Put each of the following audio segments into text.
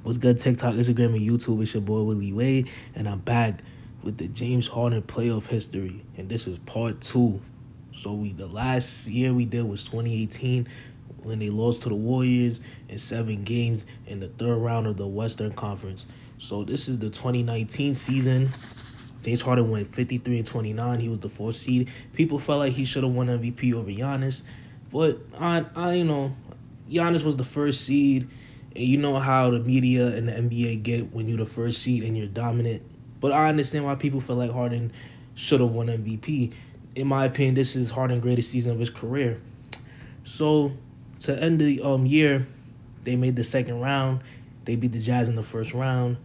What's good, TikTok, Instagram, and YouTube? It's your boy Willie Wade, and I'm back with the James Harden playoff history, and this is part two. So the last year we did was 2018 when they lost to the Warriors in 7 games in the third round of the Western Conference. So this is the 2019 season. James Harden went 53 and 29. He was the fourth seed. People felt like he should have won MVP over Giannis, but Giannis was the first seed. And you know how the media and the NBA get when you're the first seed and you're dominant. But I understand why people feel like Harden should have won MVP. In my opinion, this is Harden's greatest season of his career. So to end the year, they made the second round. They beat the Jazz in the first round.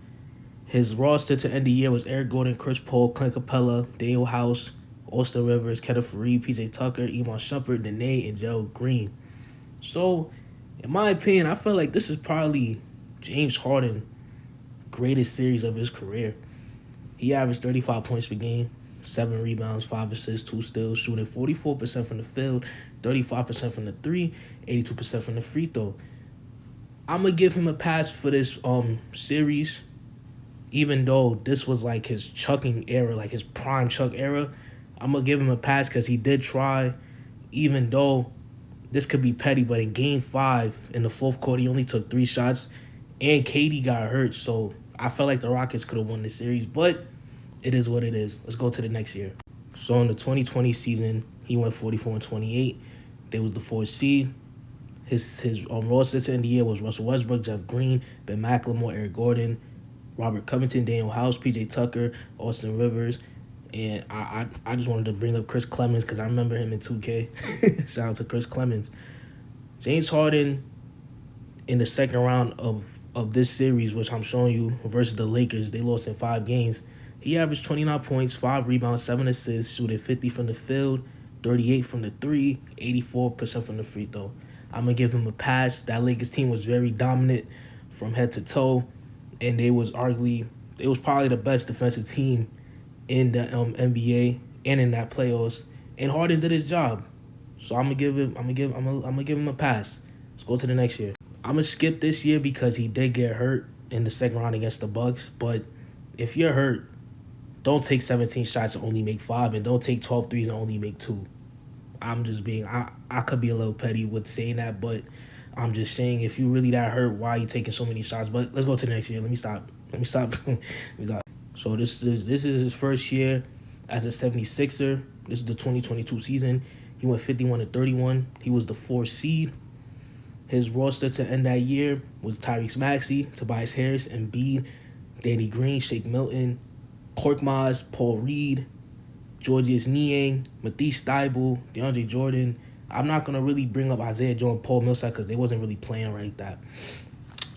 His roster to end the year was Eric Gordon, Chris Paul, Clint Capella, Daniel House, Austin Rivers, Kenneth Faried, PJ Tucker, Iman Shumpert, Nene, and Gerald Green. So in my opinion, I feel like this is probably James Harden's greatest series of his career. He averaged 35 points per game, 7 rebounds, 5 assists, 2 steals, shooting 44% from the field, 35% from the three, 82% from the free throw. I'm going to give him a pass for this series, even though this was like his chucking era, like his prime chuck era. I'm going to give him a pass because he did try, even though this could be petty, but in Game 5, in the fourth quarter, he only took 3 shots, and KD got hurt, so I felt like the Rockets could have won the series, but it is what it is. Let's go to the next year. So in the 2020 season, he went 44 and 28. They was the fourth seed. His roster to end the year was Russell Westbrook, Jeff Green, Ben McLemore, Eric Gordon, Robert Covington, Daniel House, PJ Tucker, Austin Rivers. And I just wanted to bring up Chris Clemens because I remember him in 2K. Shout out to Chris Clemens. James Harden in the second round of this series, which I'm showing you, versus the Lakers, they lost in 5 games. He averaged 29 points, 5 rebounds, 7 assists, shooting 50 from the field, 38 from the three, 84% from the free throw. I'm going to give him a pass. That Lakers team was very dominant from head to toe, and they was probably the best defensive team in the NBA and in that playoffs, and Harden did his job. So I'm gonna give him a pass. Let's go to the next year. I'm gonna skip this year because he did get hurt in the second round against the Bucks. But if you're hurt, don't take 17 shots and only make 5, and don't take 12 threes and only make 2. I'm just being I could be a little petty with saying that, but I'm just saying if you really that hurt, why are you taking so many shots? But let's go to the next year. Let me stop. So this is his first year as a 76er. This is the 2022 season. He went 51 and 31. He was the 4th seed. His roster to end that year was Tyrese Maxey, Tobias Harris, Embiid, Danny Green, Shake Milton, Korkmaz, Paul Reed, Georges Niang, Matisse Thybulle, DeAndre Jordan. I'm not going to really bring up Isaiah Joe and Paul Millsap because they wasn't really playing like that.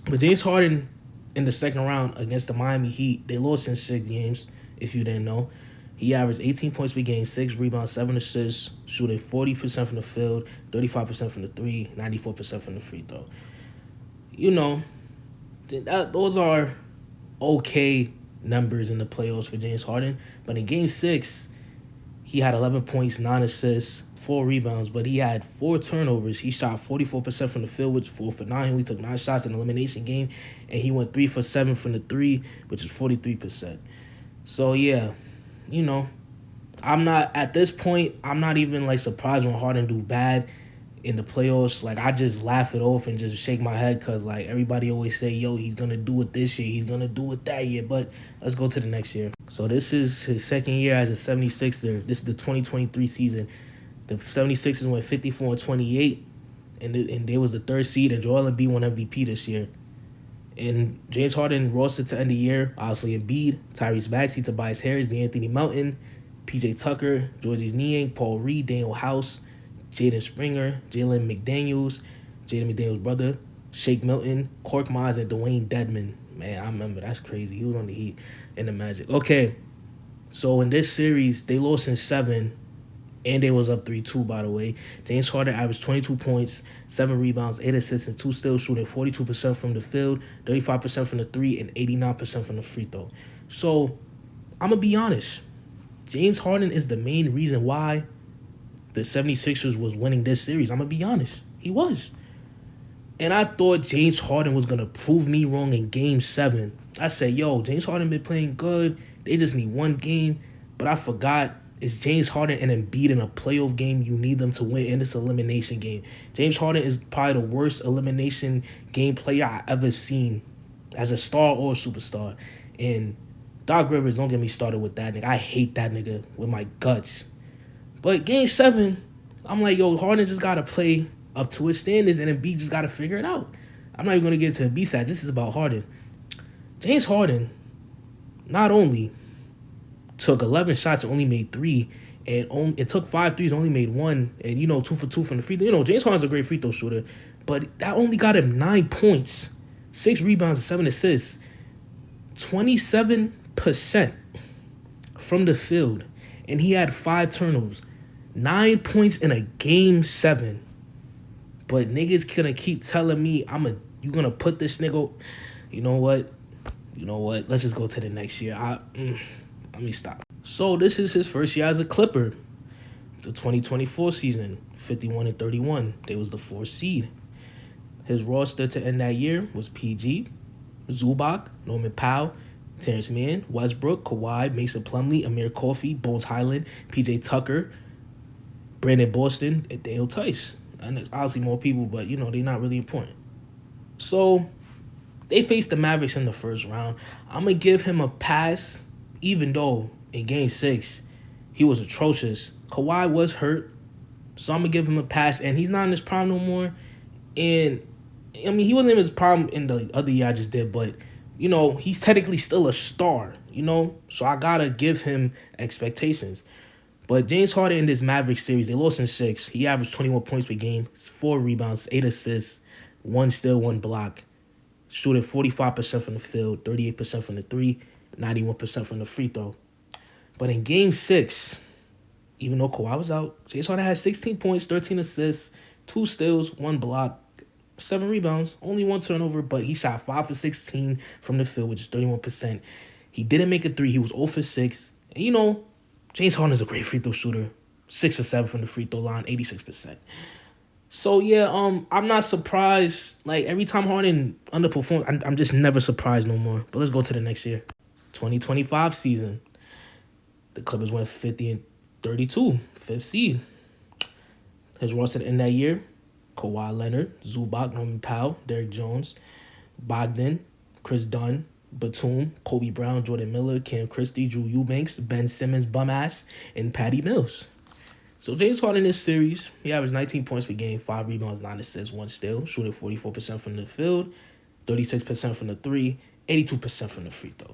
But James Harden in the second round against the Miami Heat, they lost in 6 games, if you didn't know. He averaged 18 points per game, 6 rebounds, 7 assists, shooting 40% from the field, 35% from the three, 94% from the free throw. You know, those are okay numbers in the playoffs for James Harden. But in Game 6, he had 11 points, 9 assists, 4 rebounds, but he had 4 turnovers. He shot 44% from the field, which is 4 for 9. He only took 9 shots in the elimination game, and he went 3 for 7 from the three, which is 43%. So yeah, I'm not at this point. I'm not even like surprised when Harden do bad in the playoffs. Like I just laugh it off and just shake my head because like everybody always say, yo, he's gonna do it this year, he's gonna do it that year. But let's go to the next year. So this is his second year as a 76er. This is the 2023 season. The 76ers went 54 and 28, and they was the 3rd seed, and Joel Embiid won MVP this year. And James Harden roster to end the year, obviously Embiid, Tyrese Maxey, Tobias Harris, DeAnthony Melton, PJ Tucker, Georges Niang, Paul Reed, Daniel House, Jaden Springer, Jaden McDaniels' brother, Shake Milton, Korkmaz, and Dwayne Dedmon. Man, I remember. That's crazy. He was on the Heat and the Magic. Okay, so in this series, they lost in 7, and they was up 3-2, by the way. James Harden averaged 22 points, 7 rebounds, 8 assists, and 2 steals, shooting 42% from the field, 35% from the three, and 89% from the free throw. So, I'm going to be honest. James Harden is the main reason why the 76ers was winning this series. I'm going to be honest. He was. And I thought James Harden was gonna prove me wrong in Game 7. I said, yo, James Harden been playing good. They just need one game. But I forgot it's James Harden and Embiid in a playoff game. You need them to win in this elimination game. James Harden is probably the worst elimination game player I ever seen as a star or a superstar. And Doc Rivers, don't get me started with that nigga. I hate that nigga with my guts. But Game 7, I'm like, yo, Harden just got to play up to his standards, and Embiid just got to figure it out. I'm not even going to get into Embiid stats. This is about Harden. James Harden not only took 11 shots and only made 3, and it took 5 threes, only made 1, and, 2 for 2 from the free throw. James Harden's a great free throw shooter, but that only got him 9 points, 6 rebounds, and 7 assists, 27% from the field, and he had 5 turnovers, 9 points in a Game 7. But niggas gonna keep telling me you gonna put this nigga. You know what? Let's just go to the next year. Let me stop. So this is his first year as a Clipper. The 2024 season, 51-31. They was the 4th seed. His roster to end that year was PG, Zubac, Norman Powell, Terrence Mann, Westbrook, Kawhi, Mason Plumlee, Amir Coffey, Bones Highland, PJ Tucker, Brandon Boston, and Daniel Tice. And there's obviously more people, but they're not really important. So they faced the Mavericks in the first round. I'm gonna give him a pass, even though in Game 6 he was atrocious. Kawhi was hurt, so I'm gonna give him a pass. And he's not in his prime no more. And I mean, he wasn't in his prime in the other year I just did, but he's technically still a star. So I gotta give him expectations. But James Harden in this Mavericks series, they lost in 6. He averaged 21 points per game, 4 rebounds, 8 assists, 1 steal, 1 block. Shooting 45% from the field, 38% from the 3, 91% from the free throw. But in Game 6, even though Kawhi was out, James Harden had 16 points, 13 assists, 2 steals, 1 block, 7 rebounds, only 1 turnover, but he shot 5 for 16 from the field, which is 31%. He didn't make a 3. He was 0 for 6. And James Harden is a great free throw shooter. 6 for 7 from the free throw line, 86%. So, yeah, I'm not surprised. Like, every time Harden underperforms, I'm just never surprised no more. But let's go to the next year. 2025 season. The Clippers went 50-32, 5th seed. His roster in that year, Kawhi Leonard, Zubac, Norman Powell, Derrick Jones, Bogdan, Chris Dunn, Batum, Kobe Brown, Jordan Miller, Cam Christie, Drew Eubanks, Ben Simmons, Bumass, and Patty Mills. So James Harden in this series, he averaged 19 points per game, 5 rebounds, 9 assists, 1 steal, shooting 44% from the field, 36% from the 3, 82% from the free throw.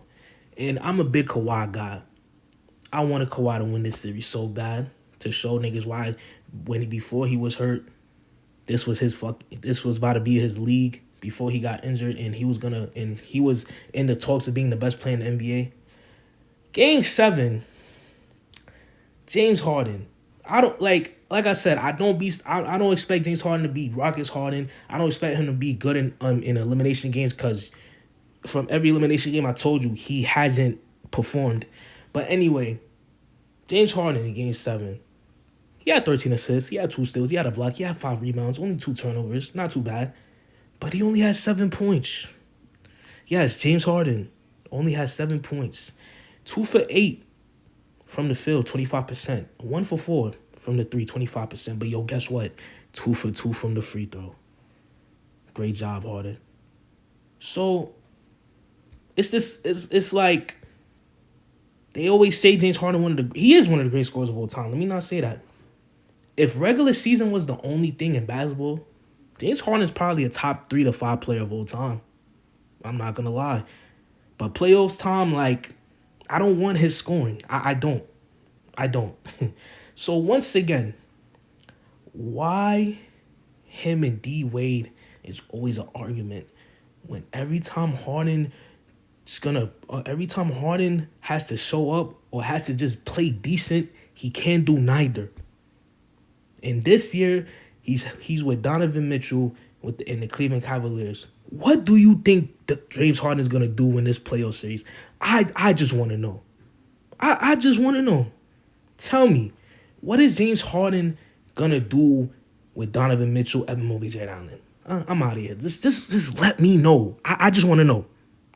And I'm a big Kawhi guy. I wanted Kawhi to win this series so bad to show niggas why before he was hurt, this was about to be his league before he got injured, and he was in the talks of being the best player in the NBA. Game 7, James Harden. I don't like I said, I don't expect James Harden to be Rockets Harden. I don't expect him to be good in elimination games, because from every elimination game I told you he hasn't performed. But anyway, James Harden in Game 7, he had 13 assists, he had 2 steals, he had a block, he had 5 rebounds, only 2 turnovers, not too bad. But he only has 7 points. Yes, James Harden only has 7 points. 2 for 8 from the field, 25%. 1 for 4 from the 3, 25%. But yo, guess what? 2 for 2 from the free throw. Great job, Harden. So it's like they always say James Harden he is one of the great scorers of all time. Let me not say that. If regular season was the only thing in basketball, James Harden is probably a top 3 to 5 player of all time. I'm not gonna lie. But playoffs time, I don't want his scoring. I don't. So once again, why him and D Wade is always an argument when every time Harden has to show up or has to just play decent, he can't do neither. And this year, he's with Donovan Mitchell in the Cleveland Cavaliers. What do you think that James Harden is going to do in this playoff series? I just want to know. I just want to know. Tell me, what is James Harden going to do with Donovan Mitchell, Evan Mobley, Jared Allen? I'm out of here. Just let me know. I just want to know.